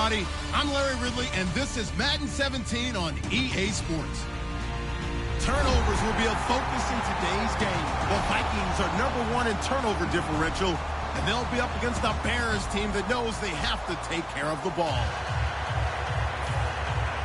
everybody. I'm Larry Ridley, and this is Madden 17 on EA Sports. Turnovers will be a focus in today's game. The Vikings are #1 in turnover differential, and they'll be up against a Bears team that knows they have to take care of the ball.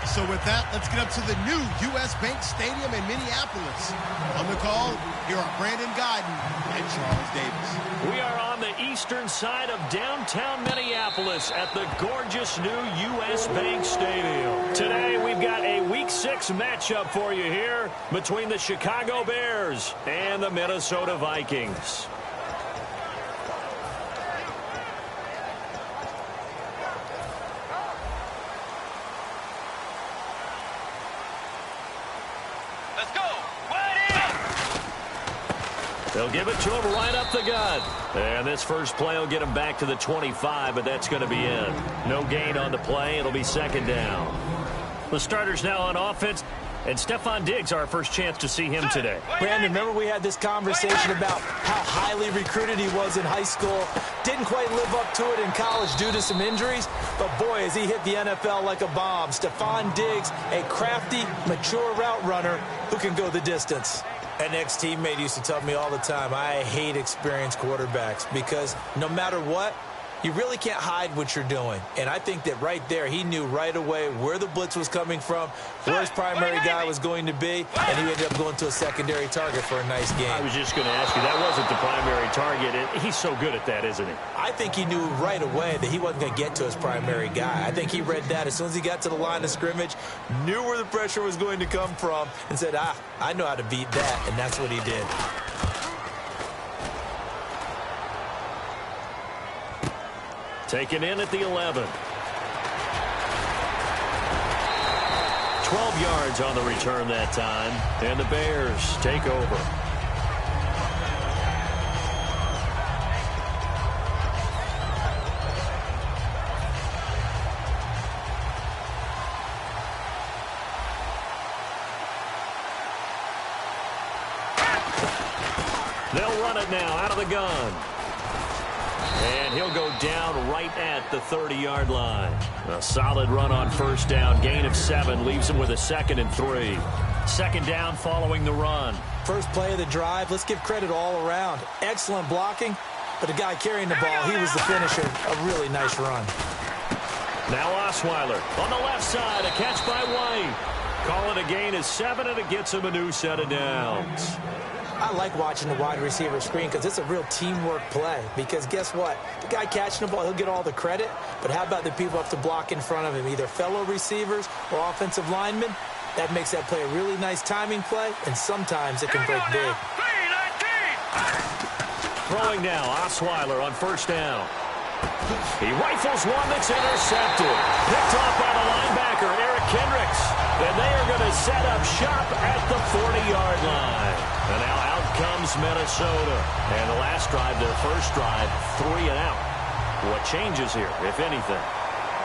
So with that, let's get up to the new U.S. Bank Stadium in Minneapolis. On the call, here are Brandon Guyton and Charles Davis. We are on the eastern side of downtown Minneapolis at the gorgeous new U.S. Bank Stadium. Today, we've got a Week 6 matchup for you here between the Chicago Bears and the Minnesota Vikings. They'll give it to him right up the gut. And this first play will get him back to the 25, but that's going to be it. No gain on the play. It'll be second down. The starters now on offense. And Stephon Diggs, our first chance to see him today. Brandon, remember we had this conversation about how highly recruited he was in high school. Didn't quite live up to it in college due to some injuries. But, boy, has he hit the NFL like a bomb. Stephon Diggs, a crafty, mature route runner who can go the distance. An ex-teammate used to tell me all the time, I hate experienced quarterbacks because no matter what, you really can't hide what you're doing. And I think that right there, he knew right away where the blitz was coming from, where his primary guy was going to be, and he ended up going to a secondary target for a nice game. I was just going to ask you, that wasn't the primary target. He's so good at that, isn't he? I think he knew right away that he wasn't going to get to his primary guy. I think he read that as soon as he got to the line of scrimmage, knew where the pressure was going to come from, and said, I know how to beat that, and that's what he did. Taken in at the 11. 12 yards on the return that time. And the Bears take over. They'll run it now out of the gun. And he'll go down right at the 30-yard line. A solid run on first down. Gain of 7 leaves him with a 2nd and 3. Second down following the run. First play of the drive. Let's give credit all around. Excellent blocking. But the guy carrying the ball, he was the finisher. A really nice run. Now Osweiler on the left side. A catch by White. Call it a gain of 7, and it gets him a new set of downs. I like watching the wide receiver screen because it's a real teamwork play. Because guess what? The guy catching the ball, he'll get all the credit. But how about the people who have to block in front of him, either fellow receivers or offensive linemen? That makes that play a really nice timing play, and sometimes it can break big. Throwing now, Osweiler on first down. He rifles one that's intercepted. Picked off by the linebacker, Eric Kendricks. And they are going to set up shop at the 40-yard line. And now out comes Minnesota. And the last drive, their first drive, 3 and out. What changes here, if anything?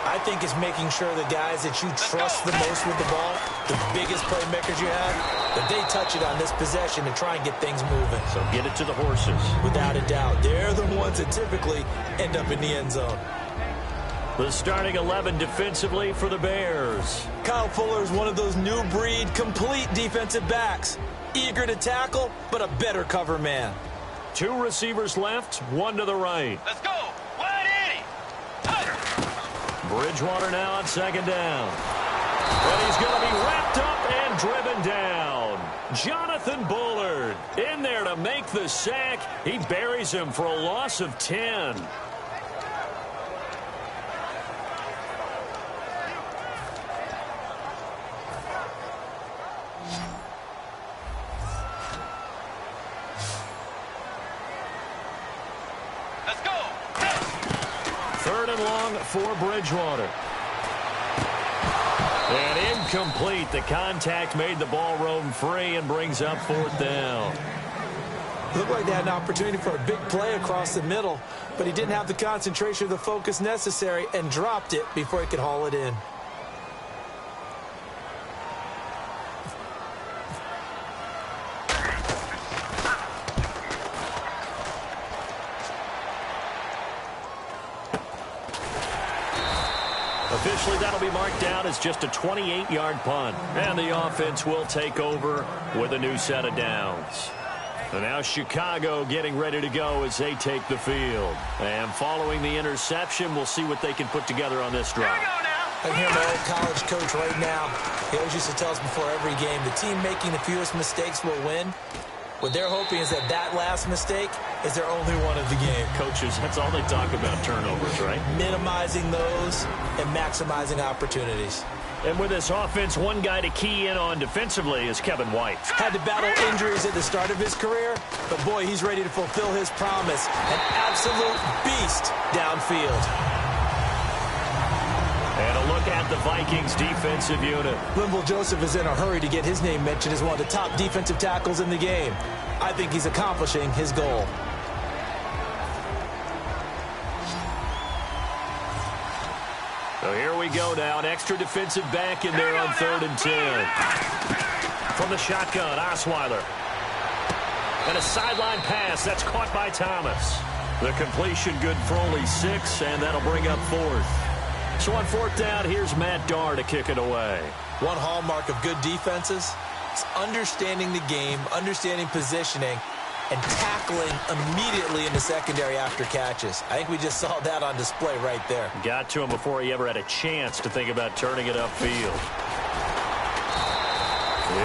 I think it's making sure the guys that you trust the most with the ball, the biggest playmakers you have, that they touch it on this possession to try and get things moving. So get it to the horses. Without a doubt. They're the ones that typically end up in the end zone. The starting 11 defensively for the Bears. Kyle Fuller is one of those new breed, complete defensive backs. Eager to tackle, but a better cover man. 2 receivers left, 1 to the right. Let's go. 180. Bridgewater now on second down. And he's going to be wrapped up and driven down. Jonathan Bullard in there to make the sack. He buries him for a loss of 10. Let's go. 3rd and long for Bridgewater. And incomplete. The contact made the ball roam free and brings up 4th down. Looked like they had an opportunity for a big play across the middle, but he didn't have the concentration or the focus necessary and dropped it before he could haul it in. officially that'll be marked down as just a 28-yard punt. And the offense will take over with a new set of downs. And now Chicago getting ready to go as they take the field. And following the interception, we'll see what they can put together on this drive. I can hear my old college coach right now. He always used to tell us before every game, the team making the fewest mistakes will win. What they're hoping is that last mistake is their only one of the game. Coaches, that's all they talk about, turnovers, right? Minimizing those and maximizing opportunities. And with this offense, one guy to key in on defensively is Kevin White. Had to battle injuries at the start of his career, but boy, he's ready to fulfill his promise. An absolute beast downfield. And a look at the Vikings defensive unit. Linval Joseph is in a hurry to get his name mentioned as one of the top defensive tackles in the game. I think he's accomplishing his goal. So here we go now. An extra defensive back in there on 3rd and 10. From the shotgun, Osweiler. And a sideline pass. That's caught by Thomas. The completion good for only 6, and that'll bring up 4th. So on 4th down, here's Matt Darr to kick it away. One hallmark of good defenses is understanding the game, understanding positioning, and tackling immediately in the secondary after catches. I think we just saw that on display right there. Got to him before he ever had a chance to think about turning it upfield.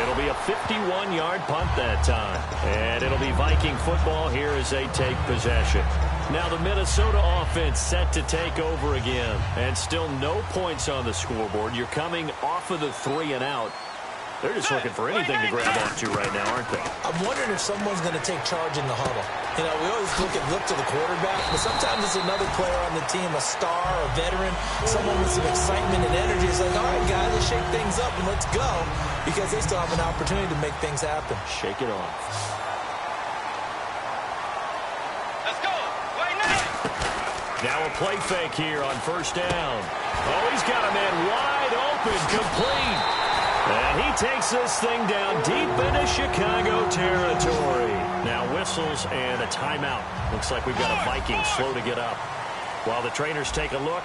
It'll be a 51-yard punt that time. And it'll be Viking football here as they take possession. Now the Minnesota offense set to take over again. And still no points on the scoreboard. You're coming off of the 3 and out. They're just looking for anything to grab onto right now, aren't they? I'm wondering if someone's going to take charge in the huddle. You know, we always look to the quarterback, but sometimes it's another player on the team, a star, a veteran, someone with some excitement and energy. It's like, all right, guys, let's shake things up and let's go, because they still have an opportunity to make things happen. Shake it off. Let's go. Right now. Now a play fake here on 1st down. Oh, he's got a man wide open, complete. And he takes this thing down deep into Chicago territory. Now whistles and a timeout. Looks like we've got a Viking slow to get up. While the trainers take a look,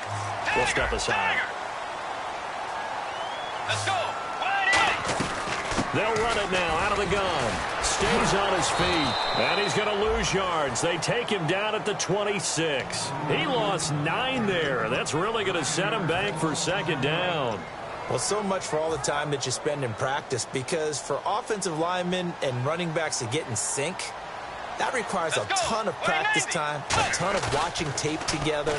we'll step aside. Let's go. They'll run it now out of the gun. Stays on his feet. And he's going to lose yards. They take him down at the 26. He lost 9 there. That's really going to set him back for 2nd down. Well, so much for all the time that you spend in practice, because for offensive linemen and running backs to get in sync, that requires a ton of practice time, a ton of watching tape together,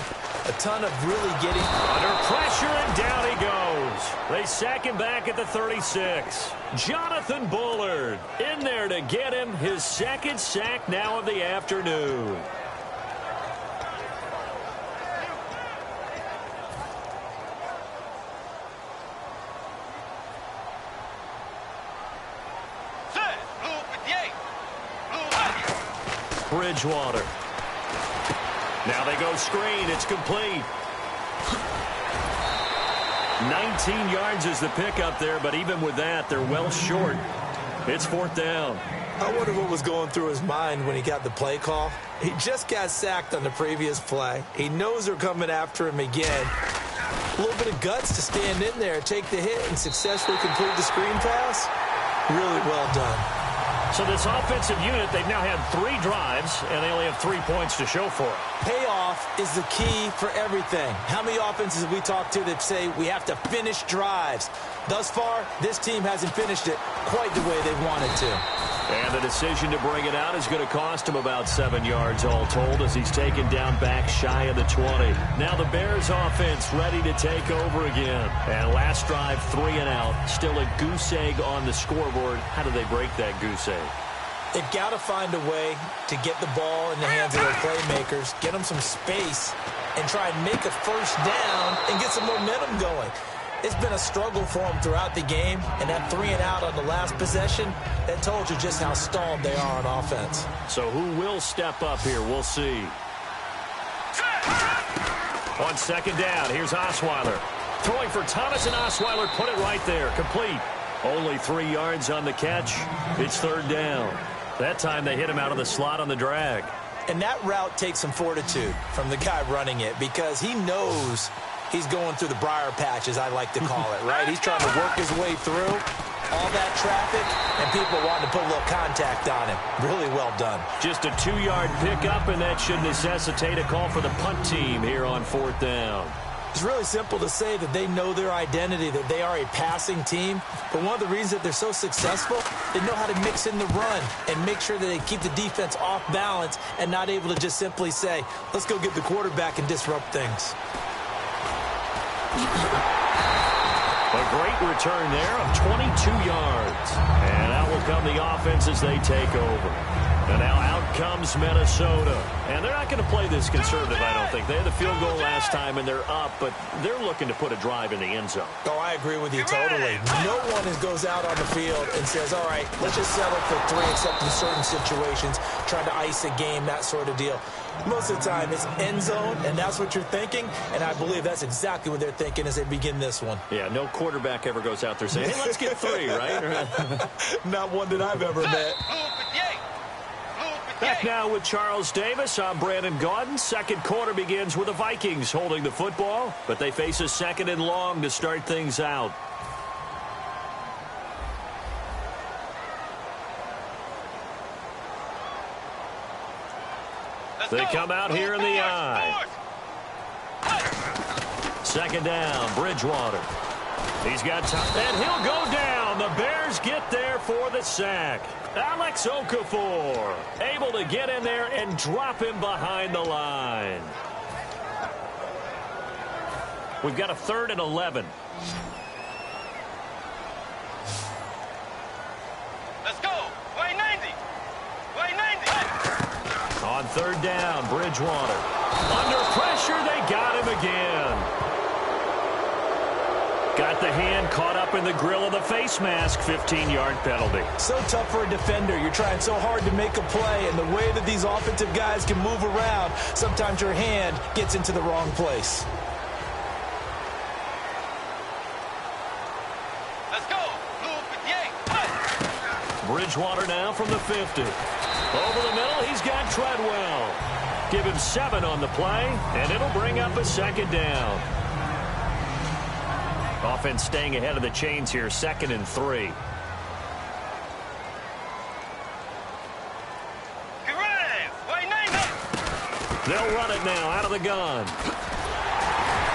a ton of really getting under pressure, and down he goes. They sack him back at the 36. Jonathan Bullard in there to get him his 2nd sack now of the afternoon. Bridgewater. Now they go screen. It's complete. 19 yards is the pickup there, but even with that, they're well short. It's 4th down. I wonder what was going through his mind when he got the play call. He just got sacked on the previous play. He knows they're coming after him again. A little bit of guts to stand in there, take the hit, and successfully complete the screen pass. Really well done. So this offensive unit, they've now had 3 drives, and they only have 3 points to show for it. Payoff is the key for everything. How many offenses have we talked to that say we have to finish drives? Thus far, this team hasn't finished it quite the way they wanted to. And the decision to bring it out is going to cost him about 7 yards all told, as he's taken down back shy of the 20. Now the Bears offense ready to take over again. And last drive, 3 and out. Still a goose egg on the scoreboard. How do they break that goose egg? They've got to find a way to get the ball in the hands of their playmakers, get them some space, and try and make a 1st down and get some momentum going. It's been a struggle for them throughout the game, and that 3 and out on the last possession, that told you just how stalled they are on offense. So who will step up here? We'll see. On 2nd down, here's Osweiler. Throwing for Thomas, and Osweiler put it right there. Complete. Only 3 yards on the catch. It's 3rd down. That time they hit him out of the slot on the drag. And that route takes some fortitude from the guy running it, because he knows He's going through the briar patch, as I like to call it, right? He's trying to work his way through all that traffic, and people wanting to put a little contact on him. Really well done. Just a 2-yard pickup, and that should necessitate a call for the punt team here on 4th down. It's really simple to say that they know their identity, that they are a passing team. But one of the reasons that they're so successful, they know how to mix in the run and make sure that they keep the defense off balance and not able to just simply say, let's go get the quarterback and disrupt things. A great return there of 22 yards. And out will come the offense as they take over. And now out comes Minnesota. And they're not going to play this conservative, I don't think. They had the field goal last time, and they're up, but they're looking to put a drive in the end zone. Oh, I agree with you totally. No one goes out on the field and says, all right, let's just settle for 3, except in certain situations, trying to ice a game, that sort of deal. Most of the time, it's end zone, and that's what you're thinking, and I believe that's exactly what they're thinking as they begin this one. Yeah, no quarterback ever goes out there saying, hey, let's get 3, right? Not one that I've ever met. Back now with Charles Davis. I'm Brandon Gaudin. Second quarter begins with the Vikings holding the football, but they face a 2nd and long to start things out. They come out here in the eye. 2nd down, Bridgewater. He's got time, and he'll go down. The Bears get there for the sack. Alex Okafor able to get in there and drop him behind the line. We've got a 3rd and 11. Let's go. Way 90. Way 90. On 3rd down, Bridgewater. Under pressure, they got him again. Got the hand caught up in the grill of the face mask. 15-yard penalty. So tough for a defender. You're trying so hard to make a play, and the way that these offensive guys can move around, sometimes your hand gets into the wrong place. Let's go. Blue 58. Bridgewater now from the 50. Over the middle, he's got Treadwell. Give him 7 on the play, and it'll bring up a 2nd down. Offense staying ahead of the chains here, 2nd and 3. They'll run it now out of the gun.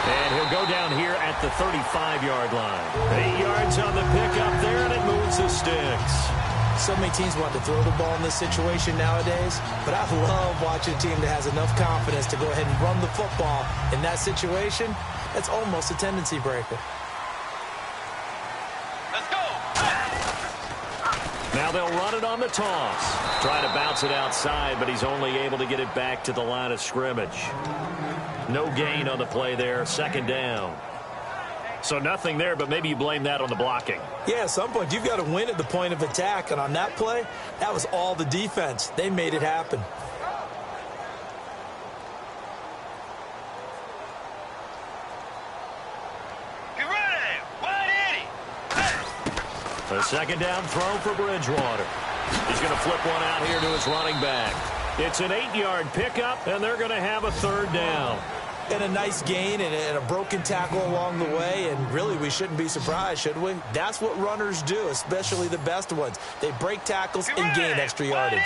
And he'll go down here at the 35-yard line. 8 yards on the pickup there, and it moves the sticks. So many teams want to throw the ball in this situation nowadays, but I love watching a team that has enough confidence to go ahead and run the football in that situation. That's almost a tendency breaker. Let's go. Now they'll run it on the toss. Try to bounce it outside, but he's only able to get it back to the line of scrimmage. No gain on the play there, 2nd down. So nothing there, but maybe you blame that on the blocking. Yeah, at some point, you've got to win at the point of attack. And on that play, that was all the defense. They made it happen. Get ready. 180. A 2nd down throw for Bridgewater. He's going to flip one out here to his running back. It's an 8-yard pickup, and they're going to have a 3rd down. And a nice gain and a broken tackle along the way, and really we shouldn't be surprised, should we? That's what runners do, especially the best ones. They break tackles and gain extra yardage.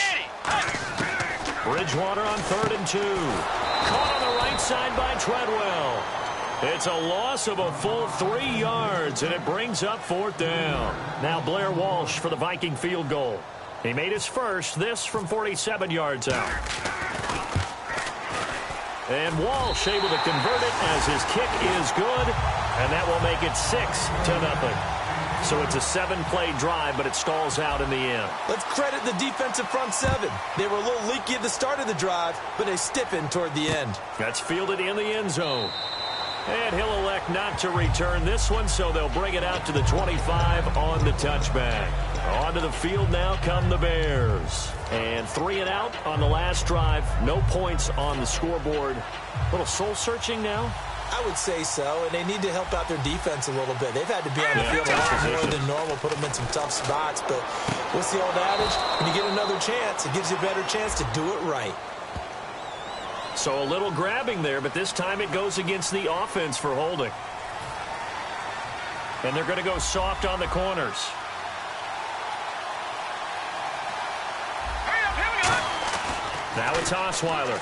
Bridgewater on 3rd and 2. Caught on the right side by Treadwell. It's a loss of a full 3 yards, and it brings up 4th down. Now Blair Walsh for the Viking field goal. He made his first, this from 47 yards out. And Walsh able to convert it as his kick is good, and that will make it 6-0. So it's a 7-play drive, but it stalls out in the end. Let's credit the defensive front 7. They were a little leaky at the start of the drive, but they stiffened toward the end. That's fielded in the end zone. And he'll elect not to return this one, so they'll bring it out to the 25 on the touchback. Onto the field now come the Bears. And 3 and out on the last drive. No points on the scoreboard. A little soul-searching now? I would say so, and they need to help out their defense a little bit. They've had to be on the field a lot more than normal, put them in some tough spots. But what's the old adage? When you get another chance, it gives you a better chance to do it right. So a little grabbing there, but this time it goes against the offense for holding. And they're going to go soft on the corners. Now it's Osweiler.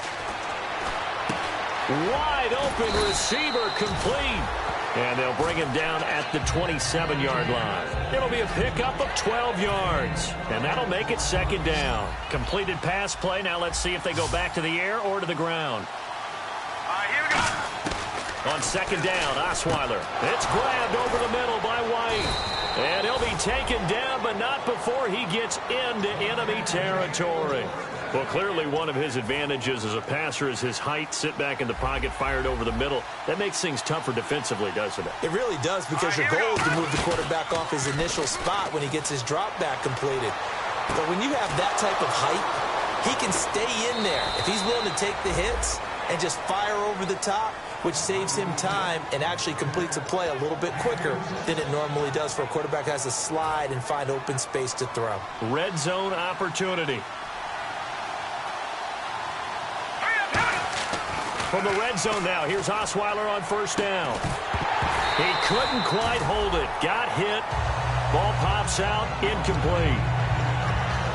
Wide open receiver complete. And they'll bring him down at the 27-yard line. It'll be a pickup of 12 yards. And that'll make it second down. Completed pass play. Now let's see if they go back to the air or to the ground. Here we go. On second down, Osweiler. It's grabbed over the middle by White. And he'll be taken down, but not before he gets into enemy territory. Well, clearly one of his advantages as a passer is his height. Sit back in the pocket, fired over the middle. That makes things tougher defensively, doesn't it? It really does, because your goal is to move the quarterback off his initial spot when he gets his drop back completed. But when you have that type of height, he can stay in there. If he's willing to take the hits and just fire over the top, which saves him time and actually completes a play a little bit quicker than it normally does for a quarterback who has to slide and find open space to throw. Red zone opportunity. From the red zone now, here's Osweiler on first down. He couldn't quite hold it. Got hit. Ball pops out. Incomplete.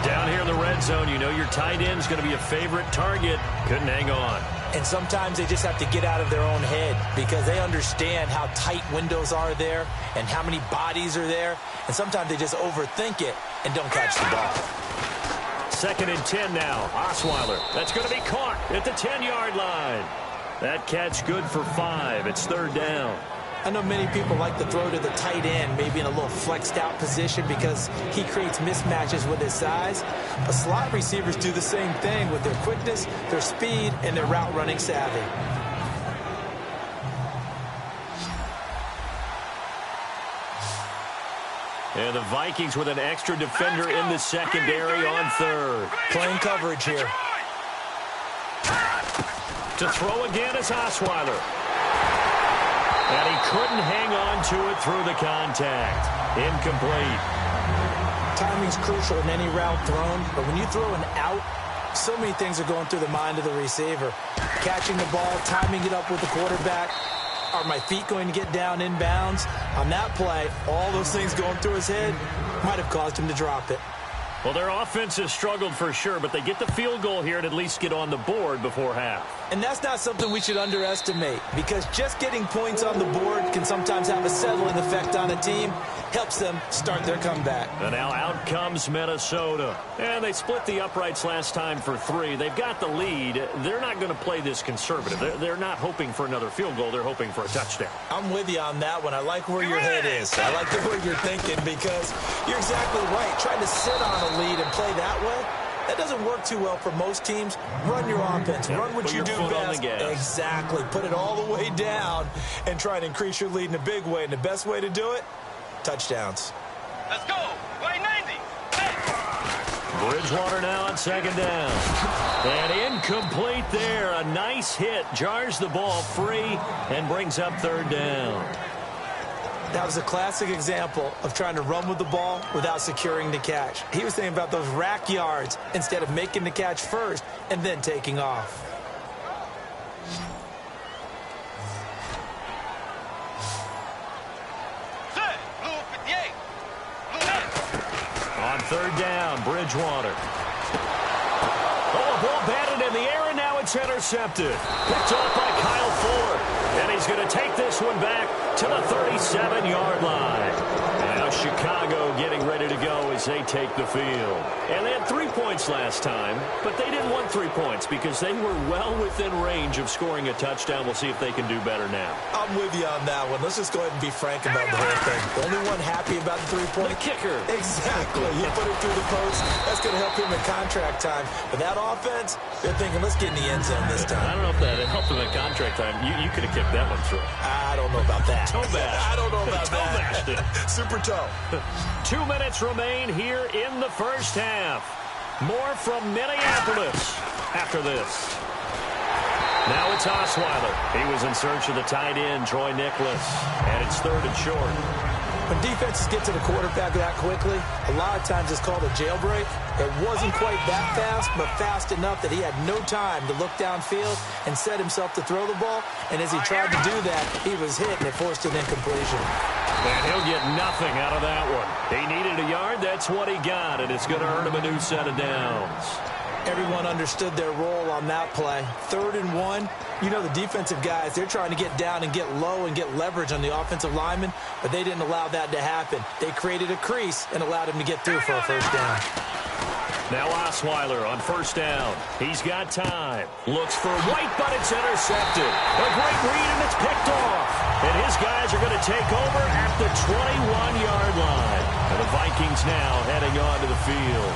Down here in the red zone, you know your tight end's going to be a favorite target. Couldn't hang on. And sometimes they just have to get out of their own head because they understand how tight windows are there and how many bodies are there. And sometimes they just overthink it and don't catch the ball. 2nd and 10 now. Osweiler. That's going to be caught at the 10-yard line. That catch good for 5. It's 3rd down. I know many people like to throw to the tight end, maybe in a little flexed out position because he creates mismatches with his size. But slot receivers do the same thing with their quickness, their speed, and their route running savvy. And the Vikings with an extra defender in the secondary on 3rd. Playing coverage here. To throw again is Osweiler. And he couldn't hang on to it through the contact. Incomplete. Timing's crucial in any route thrown, but when you throw an out, so many things are going through the mind of the receiver. Catching the ball, timing it up with the quarterback. Are my feet going to get down inbounds? On that play, all those things going through his head might have caused him to drop it. Well, their offense has struggled for sure, but they get the field goal here and at least get on the board before half. And that's not something we should underestimate, because just getting points on the board can sometimes have a settling effect on a team. Helps them start their comeback. And now out comes Minnesota. And they split the uprights last time for 3. They've got the lead. They're not going to play this conservative. They're not hoping for another field goal. They're hoping for a touchdown. I'm with you on that one. I like where your head is. I like the way you're thinking, because you're exactly right. Trying to sit on a lead and play that way, that doesn't work too well for most teams. Run your offense. Run what you do best. Exactly. Put it all the way down and try and increase your lead in a big way. And the best way to do it, touchdowns. Let's go. Way 90. Bridgewater now on 2nd down. And incomplete there. A nice hit. Jars the ball free and brings up 3rd down. That was a classic example of trying to run with the ball without securing the catch. He was thinking about those rack yards instead of making the catch first and then taking off. On 3rd down, Bridgewater. Oh, a ball batted in the air, and now it's intercepted. Picked off by Kyle Ford. And he's going to take this one back to the 37-yard line. Now Chicago getting ready to go as they take the field. And they had 3 points last time, but they didn't want 3 points because they were well within range of scoring a touchdown. We'll see if they can do better now. I'm with you on that one. Let's just go ahead and be frank about the whole thing. The only one happy about the 3-point? The kicker. Exactly. He put it through the post. That's going to help him in contract time. But that offense, they're thinking, let's get in the end zone this time. I don't know if that helped him in contract time. You could have kicked that one through. I don't know about that. Toe bash. I don't know about toe that. Bashed it. Super toe. 2 minutes remain here in the first half. More from Minneapolis after this. Now it's Osweiler. He was in search of the tight end, Troy Nicholas. And it's 3rd and short. When defenses get to the quarterback that quickly, a lot of times it's called a jailbreak. It wasn't quite that fast, but fast enough that he had no time to look downfield and set himself to throw the ball. And as he tried to do that, he was hit, and it forced an incompletion. And he'll get nothing out of that one. He needed a yard. That's what he got, and it's going to earn him a new set of downs. Everyone understood their role on that play. 3rd and 1. You know, the defensive guys, they're trying to get down and get low and get leverage on the offensive lineman, but they didn't allow that to happen. They created a crease and allowed him to get through for a first down. Now Osweiler on first down. He's got time. Looks for White, but it's intercepted. A great read, and it's picked off. And his guys are going to take over at the 21-yard line. And the Vikings now heading onto the field.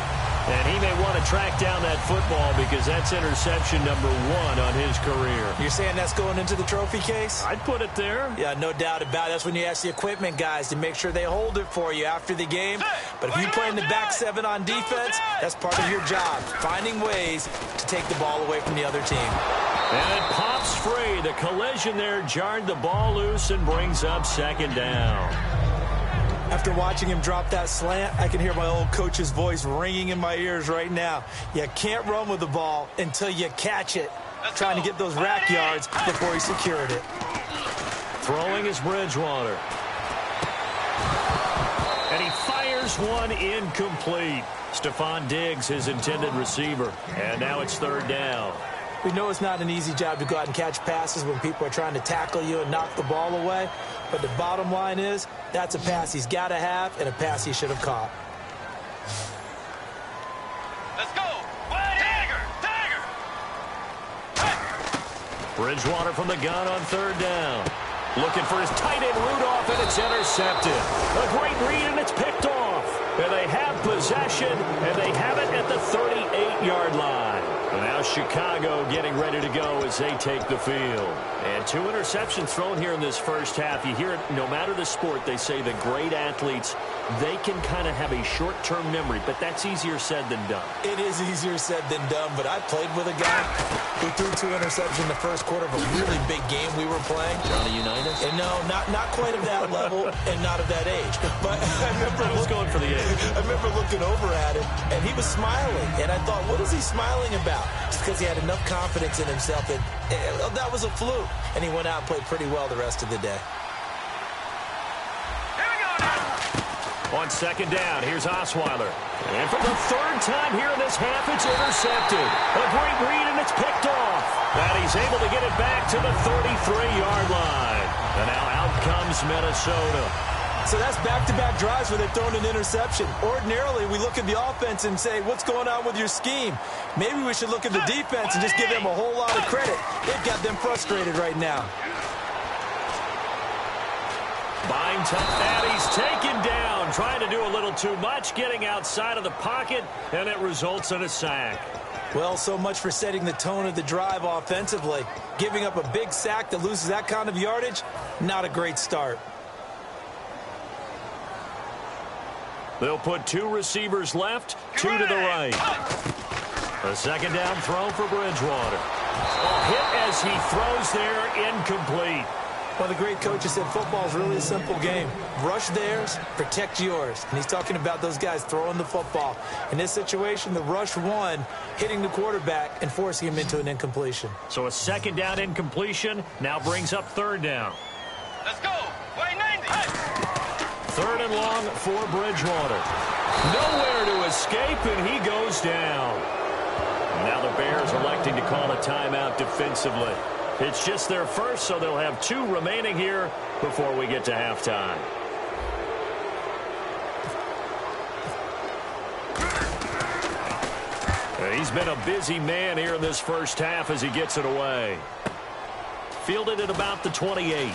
And he may want to track down that football because that's interception number 1 on his career. You're saying that's going into the trophy case? I'd put it there. Yeah, no doubt about it. That's when you ask the equipment guys to make sure they hold it for you after the game. But if you play in the back 7 on defense, that's part of your job, finding ways to take the ball away from the other team. And it pops free. The collision there jarred the ball loose and brings up second down. After watching him drop that slant, I can hear my old coach's voice ringing in my ears right now. You can't run with the ball until you catch it. Trying to get those rack yards before he secured it. Throwing is Bridgewater. And he fires one incomplete. Stephon Diggs, his intended receiver. And now it's 3rd down. We know it's not an easy job to go out and catch passes when people are trying to tackle you and knock the ball away. But the bottom line is, that's a pass he's got to have and a pass he should have caught. Let's go. Tiger. Bridgewater from the gun on 3rd down. Looking for his tight end Rudolph, and it's intercepted. A great read, and it's picked off. And they have possession, and they have it at the 38-yard line. And now Chicago getting ready to go as they take the field. And 2 interceptions thrown here in this first half. You hear it, no matter the sport, they say the great athletes, they can kind of have a short-term memory, but that's easier said than done. It is easier said than done, but I played with a guy who threw 2 interceptions in the first quarter of a really big game we were playing. Johnny Unitas? And no, not quite of that level and not of that age. But I remember going for the age. I remember looking over at him, and he was smiling. And I thought, what is he smiling about? Just because he had enough confidence in himself that that was a fluke. And he went out and played pretty well the rest of the day. On 2nd down, here's Osweiler. And for the 3rd time here in this half, it's intercepted. A great read, and it's picked off. And he's able to get it back to the 33-yard line. And now out comes Minnesota. So that's back-to-back drives where they've thrown an interception. Ordinarily, we look at the offense and say, what's going on with your scheme? Maybe we should look at the defense and just give them a whole lot of credit. They've got them frustrated right now. Buying time, and he's taken down, trying to do a little too much, getting outside of the pocket, and it results in a sack. Well, so much for setting the tone of the drive offensively. Giving up a big sack that loses that kind of yardage, not a great start. They'll put 2 receivers left, 2 to the right. A 2nd down throw for Bridgewater. A hit as he throws there, incomplete. Well, the great coach has said football is really a simple game. Rush theirs, protect yours. And he's talking about those guys throwing the football. In this situation, the rush won, hitting the quarterback and forcing him into an incompletion. So a 2nd down incompletion now brings up 3rd down. Let's go. 90. 3rd and long for Bridgewater. Nowhere to escape, and he goes down. Now the Bears electing to call a timeout defensively. It's just their first, so they'll have 2 remaining here before we get to halftime. He's been a busy man here in this first half as he gets it away. Fielded at about the 28.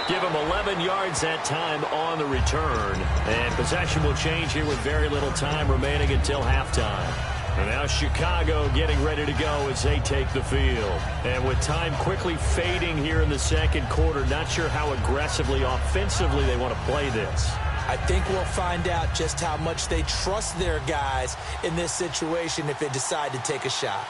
Give him 11 yards that time on the return. And possession will change here with very little time remaining until halftime. And now Chicago getting ready to go as they take the field. And with time quickly fading here in the second quarter, not sure how aggressively, offensively they want to play this. I think we'll find out just how much they trust their guys in this situation if they decide to take a shot.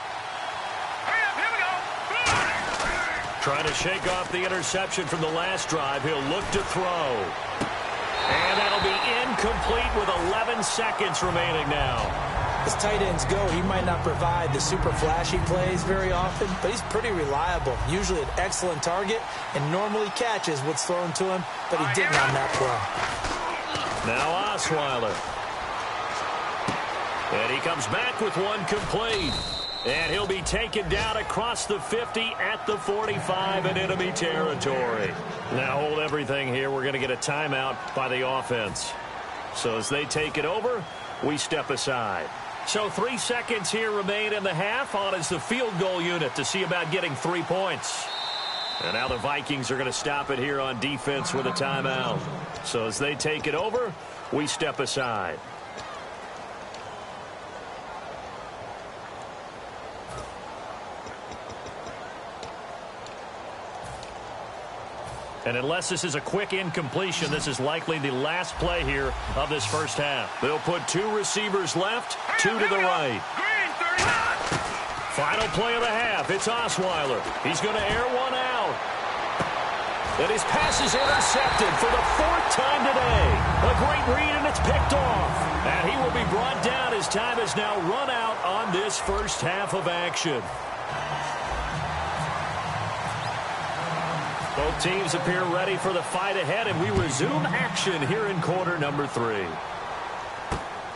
Trying to shake off the interception from the last drive. He'll look to throw. And that'll be incomplete with 11 seconds remaining now. As tight ends go, he might not provide the super flashy plays very often, but he's pretty reliable. Usually an excellent target and normally catches what's thrown to him, but he didn't on that play. Now Osweiler. And he comes back with one complete. And he'll be taken down across the 50 at the 45 in enemy territory. Now hold everything here. We're going to get a timeout by the offense. So as they take it over, we step aside. So 3 seconds here remain in the half. On is the field goal unit to see about getting 3 points. And now the Vikings are going to stop it here on defense with a timeout. So as they take it over, we step aside. And unless this is a quick incompletion, this is likely the last play here of this first half. They'll put 2 receivers left, 2 to the right. Final play of the half. It's Osweiler. He's going to air one out. And his pass is intercepted for the 4th time today. A great read, and it's picked off. And he will be brought down as time has now run out on this first half of action. Both teams appear ready for the fight ahead, and we resume action here in quarter number 3.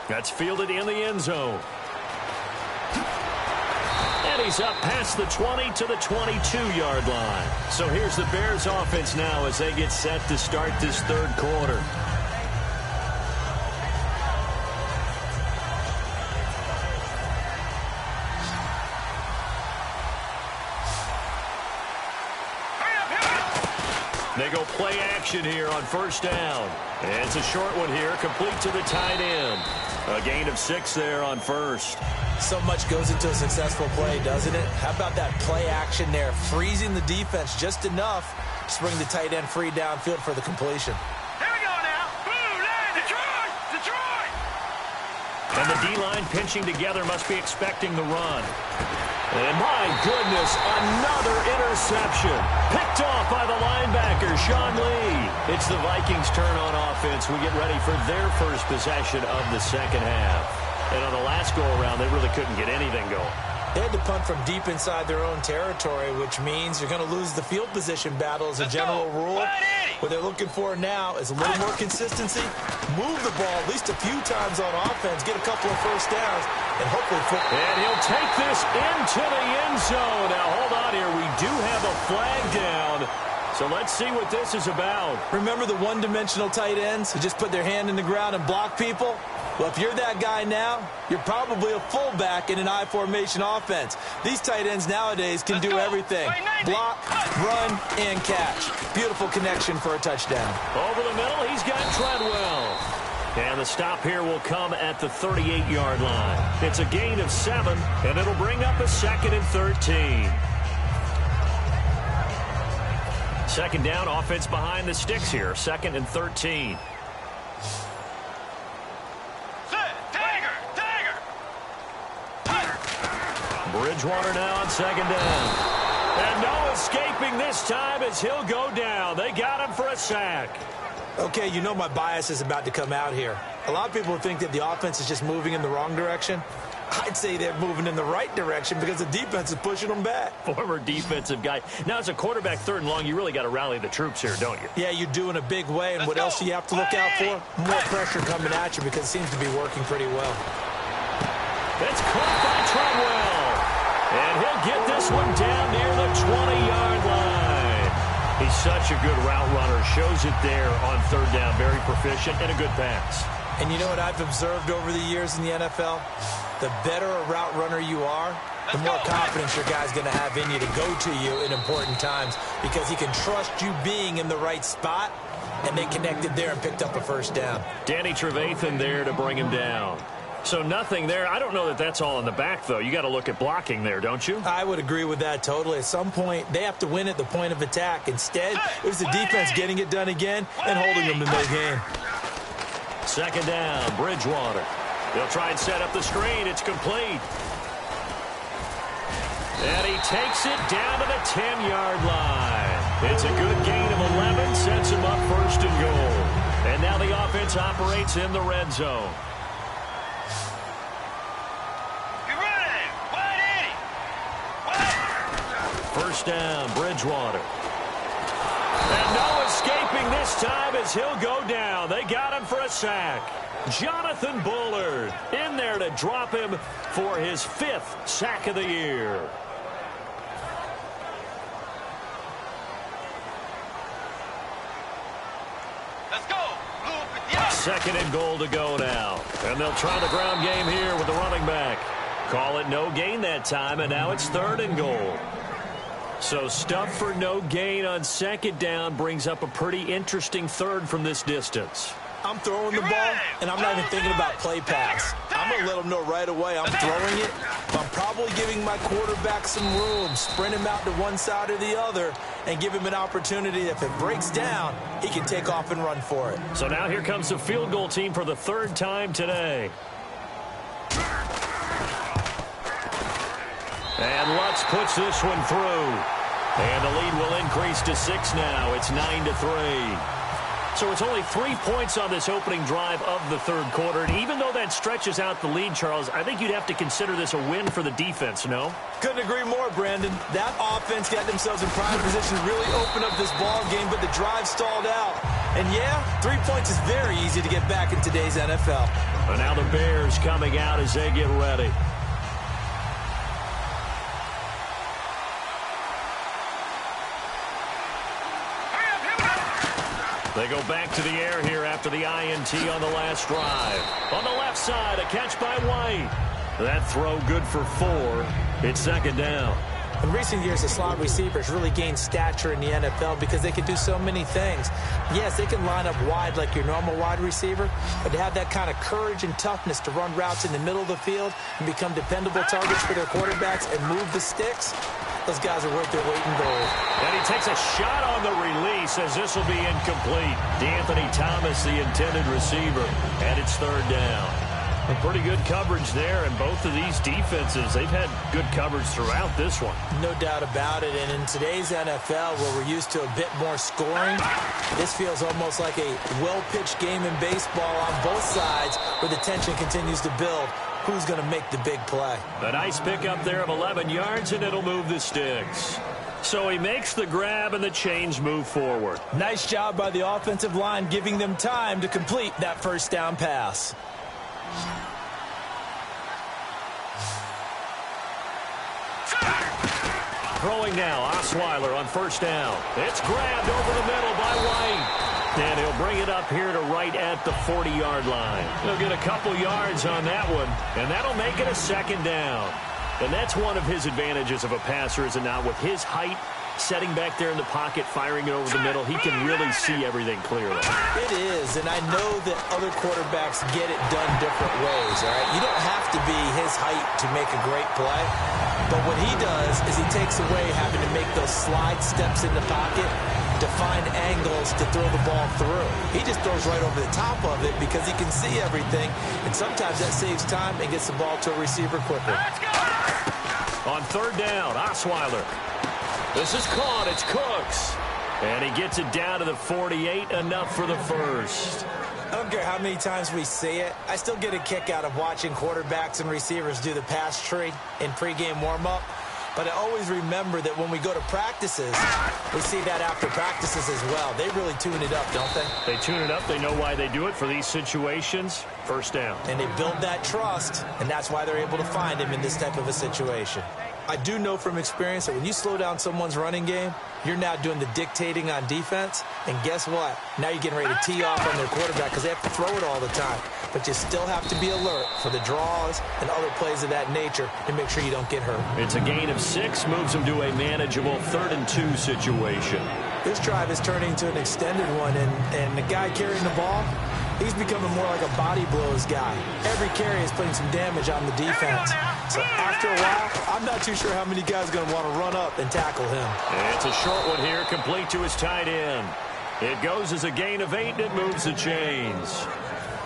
That's fielded in the end zone. And he's up past the 20 to the 22-yard line. So here's the Bears offense now as they get set to start this third quarter. They go play action here on first down. And it's a short one here, complete to the tight end. A gain of 6 there on first. So much goes into a successful play, doesn't it? How about that play action there, freezing the defense just enough to bring the tight end free downfield for the completion. Here we go now. Blue line, Detroit! Detroit! And the D-line pinching together must be expecting the run. And my goodness, another interception. Picked off by the linebacker, Sean Lee. It's the Vikings' turn on offense. We get ready for their first possession of the second half. And on the last go-around, they really couldn't get anything going. They had to punt from deep inside their own territory, which means you're going to lose the field position battle as a general rule. What they're looking for now is a little more consistency, move the ball at least a few times on offense, get a couple of first downs, and hopefully... And he'll take this into the end zone. Now, hold on here. We do have a flag down. So let's see what this is about. Remember the one-dimensional tight ends who just put their hand in the ground and block people? Well, if you're that guy now, you're probably a fullback in an I-formation offense. These tight ends nowadays can do everything. Block, run, and catch. Beautiful connection for a touchdown. Over the middle, he's got Treadwell. And the stop here will come at the 38-yard line. It's a gain of 7, and it'll bring up a 2nd and 13. Second down, offense behind the sticks here. 2nd and 13. Bridgewater now on second down. And no escaping this time as he'll go down. They got him for a sack. Okay, you know my bias is about to come out here. A lot of people think that the offense is just moving in the wrong direction. I'd say they're moving in the right direction because the defense is pushing them back. Former defensive guy. Now, as a quarterback, 3rd and long, you really got to rally the troops here, don't you? Yeah, you do in a big way. And what else do you have to look out for? More pressure coming at you because it seems to be working pretty well. It's caught by Treadwell. And he'll get this one down near the 20-yard line. He's such a good route runner. Shows it there on 3rd down. Very proficient and a good pass. And you know what I've observed over the years in the NFL? The better a route runner you are, the more confidence your guy's going to have in you to go to you in important times because he can trust you being in the right spot, and they connected there and picked up a first down. Danny Trevathan there to bring him down. So nothing there. I don't know that that's all in the back, though. You got to look at blocking there, don't you? I would agree with that totally. At some point, they have to win at the point of attack. Instead, it was the defense getting it done again and holding them in their game. Second down, Bridgewater. They'll try and set up the screen. It's complete. And he takes it down to the 10-yard line. It's a good gain of 11, sets him up first and goal. And now the offense operates in the red zone. First down, Bridgewater. And no escaping this time as he'll go down. They got him for a sack. Jonathan Bullard in there to drop him for his 5th sack of the year. Let's go. Second and goal to go now. And they'll try the ground game here with the running back. Call it no gain that time, and now it's 3rd and goal. So stuff for no gain on second down brings up a pretty interesting 3rd from this distance. I'm throwing the ball, and I'm not even thinking about play pass. I'm going to let them know right away I'm throwing it. I'm probably giving my quarterback some room, sprint him out to one side or the other, and give him an opportunity. If it breaks down, he can take off and run for it. So now here comes the field goal team for the 3rd time today. And Lutz puts this one through. And the lead will increase to 6 now. It's 9-3. So it's only 3 points on this opening drive of the 3rd quarter. And even though that stretches out the lead, Charles, I think you'd have to consider this a win for the defense, no? Couldn't agree more, Brandon. That offense got themselves in prime position to really open up this ball game, but the drive stalled out. And yeah, 3 points is very easy to get back in today's NFL. And now the Bears coming out as they get ready. They go back to the air here after the INT on the last drive. On the left side, a catch by White. That throw good for 4. It's 2nd down. In recent years, the slot receivers really gained stature in the NFL because they can do so many things. Yes, they can line up wide like your normal wide receiver, but to have that kind of courage and toughness to run routes in the middle of the field and become dependable targets for their quarterbacks and move the sticks, those guys are worth their weight in gold. And he takes a shot on the release as this will be incomplete. D'Anthony Thomas, the intended receiver, and it's 3rd down. A pretty good coverage there, and both of these defenses, they've had good coverage throughout this one. No doubt about it, and in today's NFL, where we're used to a bit more scoring, this feels almost like a well-pitched game in baseball on both sides where the tension continues to build. Who's going to make the big play? A nice pickup there of 11 yards, and it'll move the sticks. So he makes the grab, and the chains move forward. Nice job by the offensive line, giving them time to complete that first down pass. Throwing now, Osweiler on first down. It's grabbed over the middle by White. And he'll bring it up here to right at the 40-yard line. He'll get a couple yards on that one, and that'll make it a 2nd down. And that's one of his advantages of a passer, is it not? With his height, setting back there in the pocket, firing it over the middle, he can really see everything clearly. It is, and I know that other quarterbacks get it done different ways, all right? You don't have to be his height to make a great play, but what he does is he takes away having to make those slide steps in the pocket to find angles to throw the ball through. He just throws right over the top of it because he can see everything, and sometimes that saves time and gets the ball to a receiver quicker. On 3rd down, Osweiler. This is caught. It's Cooks. And he gets it down to the 48, enough for the first. I don't care how many times we see it. I still get a kick out of watching quarterbacks and receivers do the pass tree in pregame warm-up. But I always remember that when we go to practices, we see that after practices as well. They really tune it up, don't they? They tune it up. They know why they do it for these situations. First down. And they build that trust, and that's why they're able to find him in this type of a situation. I do know from experience that when you slow down someone's running game, you're now doing the dictating on defense. And guess what? Now you're getting ready to tee off on their quarterback because they have to throw it all the time. But you still have to be alert for the draws and other plays of that nature to make sure you don't get hurt. It's a gain of 6, moves them to a manageable 3rd and 2 situation. This drive is turning into an extended one, and the guy carrying the ball, he's becoming more like a body blows guy. Every carry is putting some damage on the defense. So after a while, I'm not too sure how many guys are going to want to run up and tackle him. And it's a short one here, complete to his tight end. It goes as a gain of 8, and it moves the chains.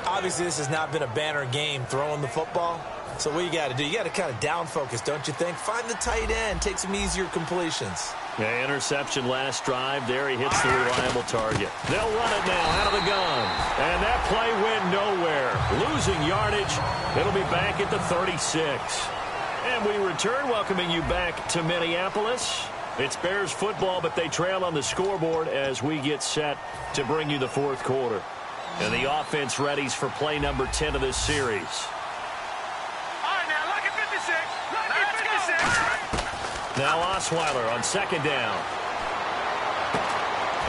Obviously, this has not been a banner game throwing the football. So what you got to do? You got to kind of down focus, don't you think? Find the tight end. Take some easier completions. Yeah, interception last drive. There he hits the reliable target. They'll run it now out of the gun. And that play went nowhere. Losing yardage. It'll be back at the 36. And we return, welcoming you back to Minneapolis. It's Bears football, but they trail on the scoreboard as we get set to bring you the fourth quarter. And the offense readies for play number 10 of this series. Now Osweiler on second down.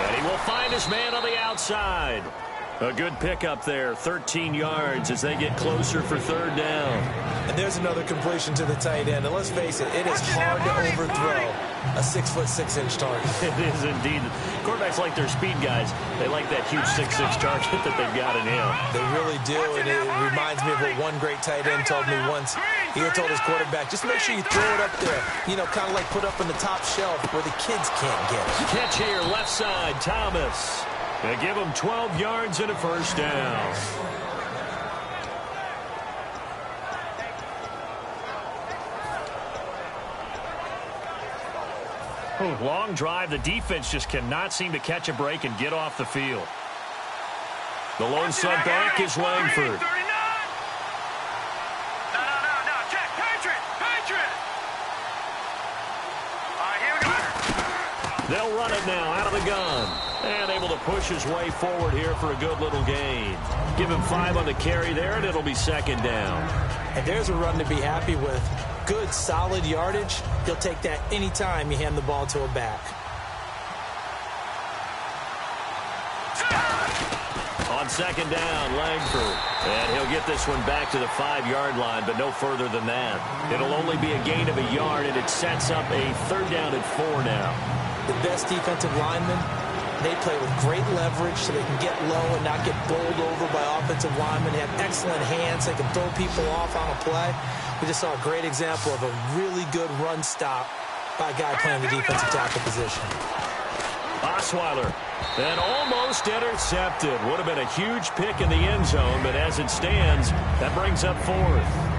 And he will find his man on the outside. A good pickup there, 13 yards as they get closer for third down. And there's another completion to the tight end. And let's face it, it is hard to overthrow a 6'6" target. It is indeed. Quarterbacks like their speed guys. They like that huge 6'6" target that they've got in him. They really do, and it reminds me of what one great tight end told me once. He told his quarterback, just make sure you throw it up there. You know, kind of like put up on the top shelf where the kids can't get it. Catch here, left side, Thomas. They give him 12 yards and a first down. Long drive. The defense just cannot seem to catch a break and get off the field. The lone sub back is Langford. They'll run it now out of the gun. And able to push his way forward here for a good little gain. Give him 5 on the carry there, and it'll be second down. And there's a run to be happy with. Good, solid yardage. He'll take that anytime you hand the ball to a back. On second down, Langford. And he'll get this one back to the 5-yard line, but no further than that. It'll only be a gain of a yard, and it sets up a third down at 4 now. The best defensive linemen, they play with great leverage so they can get low and not get bowled over by offensive linemen. They have excellent hands. They can throw people off on a play. We just saw a great example of a really good run stop by a guy playing the defensive tackle position. Osweiler. And almost intercepted. Would have been a huge pick in the end zone, but as it stands, that brings up fourth.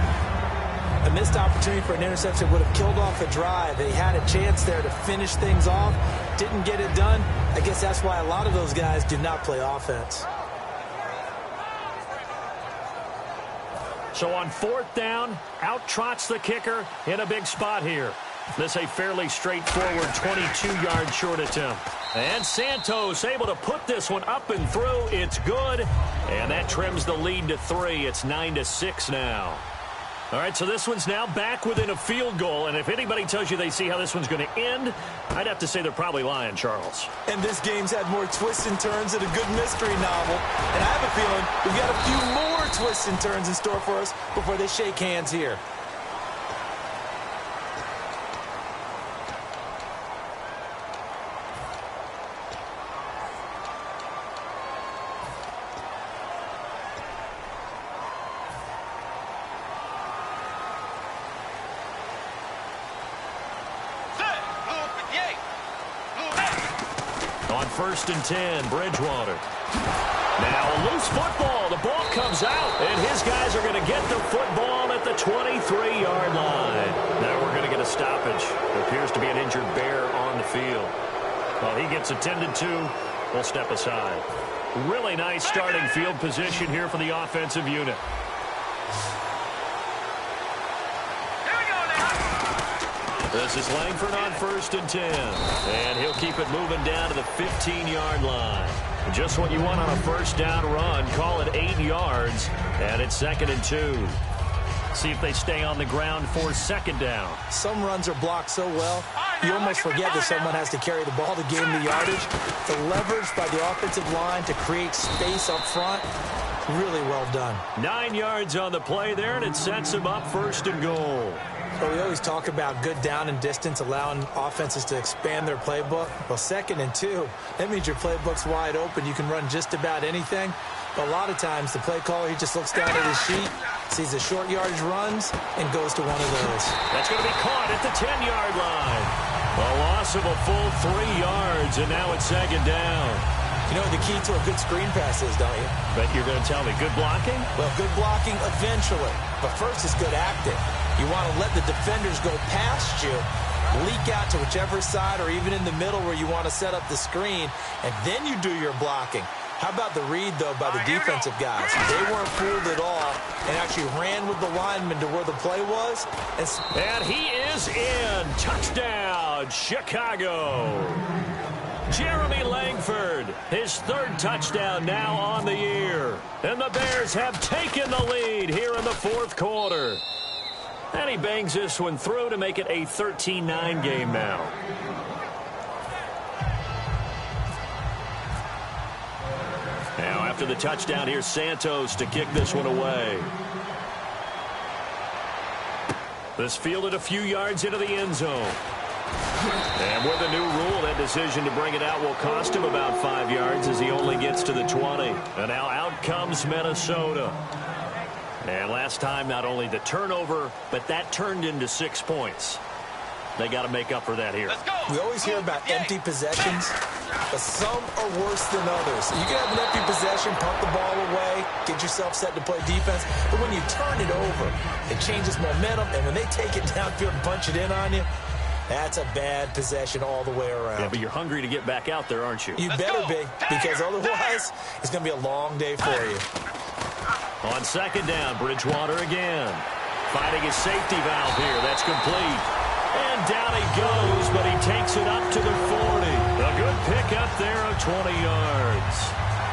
A missed opportunity for an interception would have killed off a drive. They had a chance there to finish things off. Didn't get it done. I guess that's why a lot of those guys do not play offense. So on fourth down, out trots the kicker in a big spot here. This a fairly straightforward 22-yard short attempt. And Santos able to put this one up and through. It's good. And that trims the lead to 3. It's 9-6 now. All right, so this one's now back within a field goal. And if anybody tells you they see how this one's going to end, I'd have to say they're probably lying, Charles. And this game's had more twists and turns than a good mystery novel. And I have a feeling we've got a few more twists and turns in store for us before they shake hands here. First and 10, Bridgewater. Now a loose football. The ball comes out, and his guys are going to get the football at the 23-yard line. Now we're going to get a stoppage. There appears to be an injured Bear on the field. While he gets attended to, we'll step aside. Really nice starting field position here for the offensive unit. This is Langford on first and 10. And he'll keep it moving down to the 15-yard line. Just what you want on a first down run. Call it 8 yards. And it's second and 2. See if they stay on the ground for second down. Some runs are blocked so well, you almost forget that someone has to carry the ball to gain the yardage. The leverage by the offensive line to create space up front, really well done. 9 yards on the play there, and it sets him up first and goal. Well, we always talk about good down and distance, allowing offenses to expand their playbook. Well, second and 2, that means your playbook's wide open. You can run just about anything. But a lot of times, the play caller, he just looks down at his sheet, sees the short yardage runs, and goes to one of those. That's going to be caught at the 10-yard line. A loss of a full 3 yards, and now it's second down. You know what the key to a good screen pass is, don't you? Bet you're going to tell me. Good blocking? Well, good blocking eventually. But first, it's good acting. You want to let the defenders go past you, leak out to whichever side or even in the middle where you want to set up the screen, and then you do your blocking. How about the read, though, by the defensive guys? They weren't fooled at all and actually ran with the lineman to where the play was. And he is in. Touchdown, Chicago. Jeremy Langford, his third touchdown now on the year. And the Bears have taken the lead here in the fourth quarter. And he bangs this one through to make it a 13-9 game now. Now after the touchdown, here's Santos to kick this one away. This fielded a few yards into the end zone. And with a new rule, that decision to bring it out will cost him about 5 yards as he only gets to the 20. And now out comes Minnesota. And last time, not only the turnover, but that turned into 6 points. They got to make up for that here. We always hear about empty possessions, but some are worse than others. You can have an empty possession, pump the ball away, get yourself set to play defense, but when you turn it over, it changes momentum, and when they take it downfield and punch it in on you, that's a bad possession all the way around. Yeah, but you're hungry to get back out there, aren't you? You better be, because otherwise, it's going to be a long day for you. On second down, Bridgewater again. Finding his safety valve here. That's complete. And down he goes, but he takes it up to the 40. A good pick up there of 20 yards.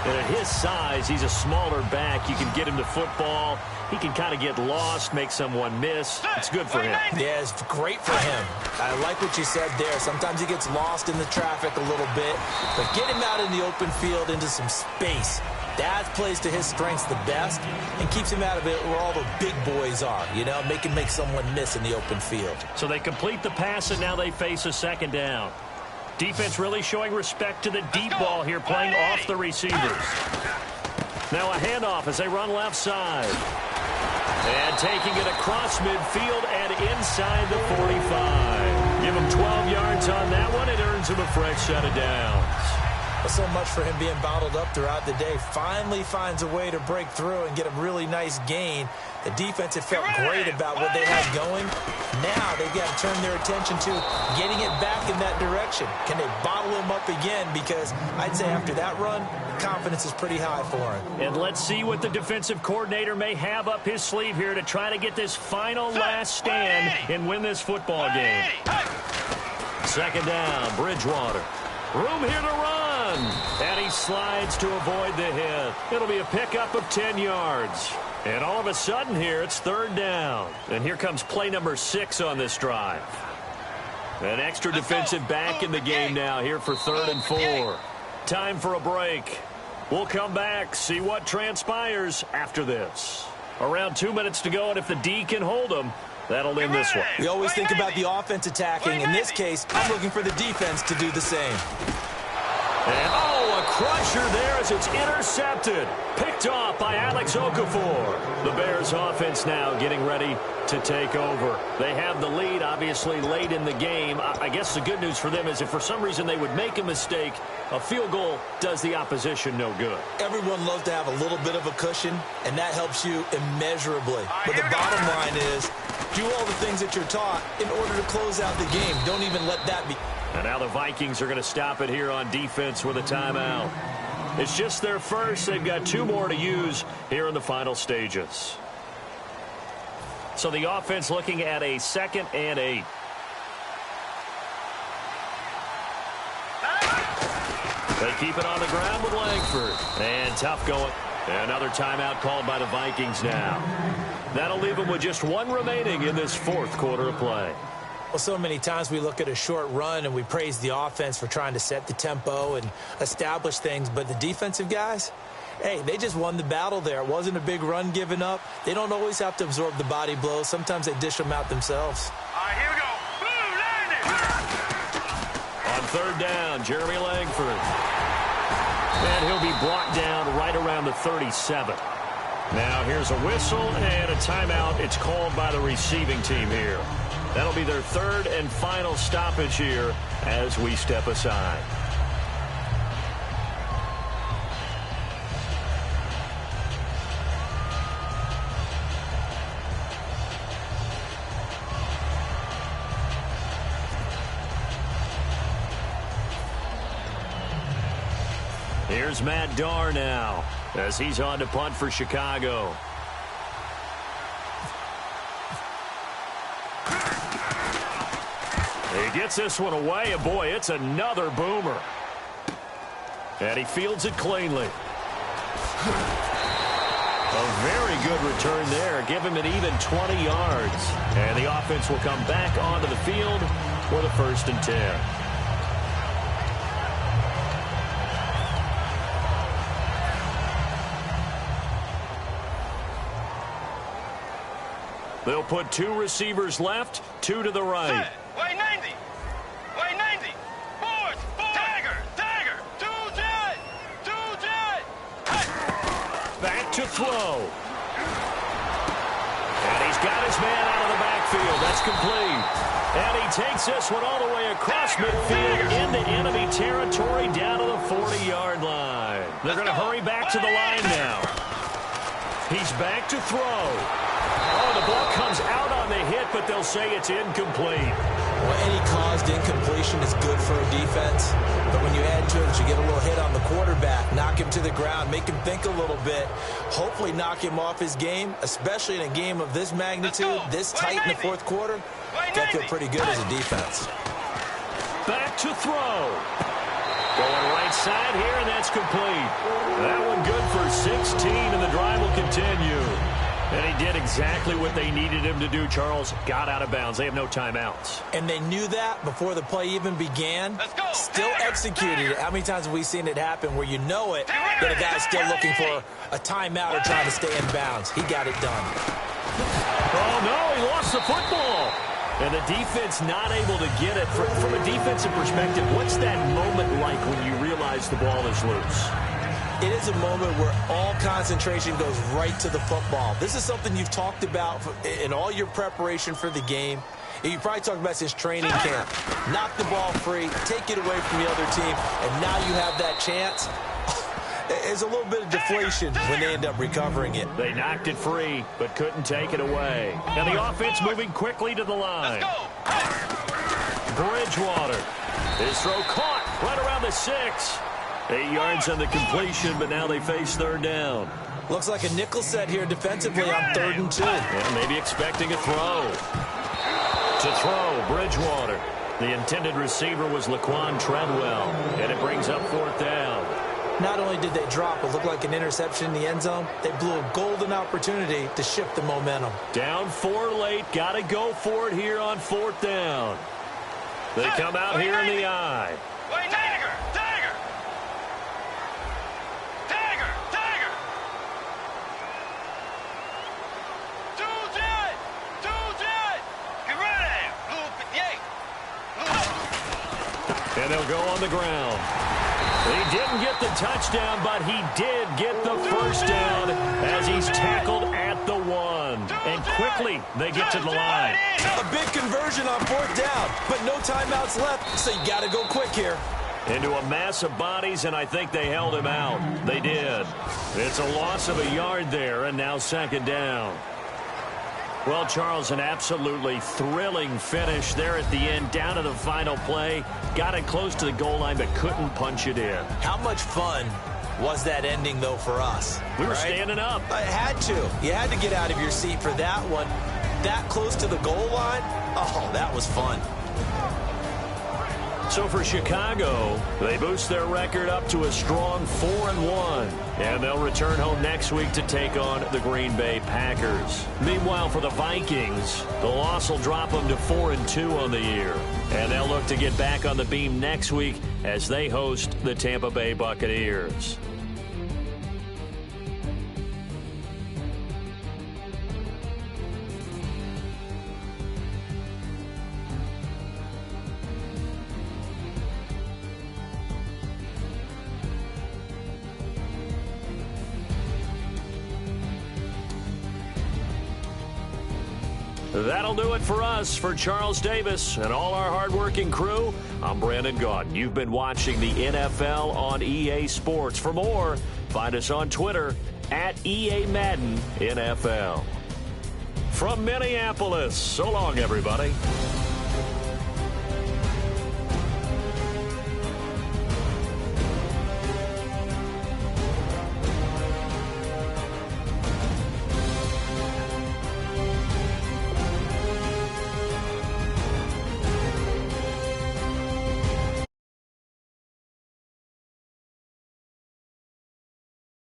And at his size, he's a smaller back. You can get him to football. He can kind of get lost, make someone miss. It's good for him. Yeah, it's great for him. I like what you said there. Sometimes he gets lost in the traffic a little bit, but get him out in the open field into some space. That plays to his strengths the best and keeps him out of it where all the big boys are, you know, make someone miss in the open field. So they complete the pass, and now they face a second down. Defense really showing respect to the deep ball here, playing off the receivers. Now a handoff as they run left side. And taking it across midfield and inside the 45. Give him 12 yards on that one. It earns him a fresh set of downs. So much for him being bottled up throughout the day. Finally finds a way to break through and get a really nice gain. The defense had felt great about what they had going. Now they've got to turn their attention to getting it back in that direction. Can they bottle him up again? Because I'd say after that run, confidence is pretty high for him. And let's see what the defensive coordinator may have up his sleeve here to try to get this final last stand and win this football game. Second down, Bridgewater. Room here to run. And he slides to avoid the hit. It'll be a pickup of 10 yards. And all of a sudden here, it's third down. And here comes play number 6 on this drive. An extra defensive back in the game now here for 3rd and 4. Time for a break. We'll come back, see what transpires after this. Around 2 minutes to go, and if the D can hold them, that'll end this one. We always think about the offense attacking. In this case, I'm looking for the defense to do the same. And, a crusher there as it's intercepted. Picked off by Alex Okafor. The Bears offense now getting ready to take over. They have the lead, obviously, late in the game. I guess the good news for them is if for some reason they would make a mistake, a field goal does the opposition no good. Everyone loves to have a little bit of a cushion, and that helps you immeasurably. But the bottom line is, do all the things that you're taught in order to close out the game. Don't even let that be. And now the Vikings are going to stop it here on defense with a timeout. It's just their first. They've got 2 more to use here in the final stages. So the offense looking at a 2nd and 8. They keep it on the ground with Langford. And tough going. Another timeout called by the Vikings now. That'll leave them with just 1 remaining in this 4th quarter of play. Well, so many times we look at a short run and we praise the offense for trying to set the tempo and establish things. But the defensive guys, hey, they just won the battle there. It wasn't a big run given up. They don't always have to absorb the body blows. Sometimes they dish them out themselves. All right, here we go. Boom, On 3rd down, Jeremy Langford. And he'll be blocked down right around the 37. Now here's a whistle and a timeout. It's called by the receiving team here. That'll be their 3rd and final stoppage here as we step aside. Here's Matt Darr now as he's on to punt for Chicago. He gets this one away, and boy, it's another boomer. And he fields it cleanly. A very good return there. Give him an even 20 yards. And the offense will come back onto the field for the 1st and 10. They'll put 2 receivers left, 2 to the right. Why 90? Why 90? Forward! Tiger! Tiger! 2 jet! 2 jet! Back to throw. And he's got his man out of the backfield. That's complete. And he takes this one all the way across midfield into enemy territory down to the 40-yard line. They're going to hurry back to the line now. He's back to throw. Oh, the ball comes out on the hit, but they'll say it's incomplete. Well, any caused incompletion is good for a defense. But when you add to it, you get a little hit on the quarterback, knock him to the ground, make him think a little bit, hopefully knock him off his game, especially in a game of this magnitude, this tight in the 4th quarter. Got to feel pretty good as a defense. Back to throw. Going right side here, and that's complete. That one good for 16, and the drive will continue. And he did exactly what they needed him to do, Charles. Got out of bounds. They have no timeouts. And they knew that before the play even began. Still executed it. How many times have we seen it happen where you know it, that a guy's still looking for a timeout or trying to stay in bounds? He got it done. Oh, no, he lost the football. And the defense not able to get it. From a defensive perspective, what's that moment like when you realize the ball is loose? It is a moment where all concentration goes right to the football. This is something you've talked about in all your preparation for the game. You probably talked about since training camp. Knock the ball free, take it away from the other team, and now you have that chance. There's a little bit of deflation when they end up recovering it. They knocked it free, but couldn't take it away. And the offense moving quickly to the line. Bridgewater. His throw caught right around the 6. 8 yards on the completion, but now they face 3rd down. Looks like a nickel set here defensively on 3rd and 2. Yeah, maybe expecting a throw. To throw, Bridgewater. The intended receiver was Laquan Treadwell, and it brings up 4th down. Not only did they drop what looked like an interception in the end zone, they blew a golden opportunity to shift the momentum. Down 4 late, got to go for it here on 4th down. They come out here in the eye. And they'll go on the ground. He didn't get the touchdown, but he did get the 1st down as he's tackled at the 1. And quickly, they get to the line. A big conversion on 4th down, but no timeouts left, so you got to go quick here. Into a mass of bodies, and I think they held him out. They did. It's a loss of a yard there, and now 2nd down. Well, Charles, an absolutely thrilling finish there at the end, down to the final play. Got it close to the goal line, but couldn't punch it in. How much fun was that ending, though, for us? We were standing up. I had to. You had to get out of your seat for that one. That close to the goal line? Oh, that was fun. So for Chicago, they boost their record up to a strong 4-1. And they'll return home next week to take on the Green Bay Packers. Meanwhile, for the Vikings, the loss will drop them to 4-2 on the year. And they'll look to get back on the beam next week as they host the Tampa Bay Buccaneers. That'll do it for us. For Charles Davis and all our hardworking crew, I'm Brandon Gaudin. You've been watching the NFL on EA Sports. For more, find us on Twitter at EA Madden NFL. From Minneapolis, so long, everybody.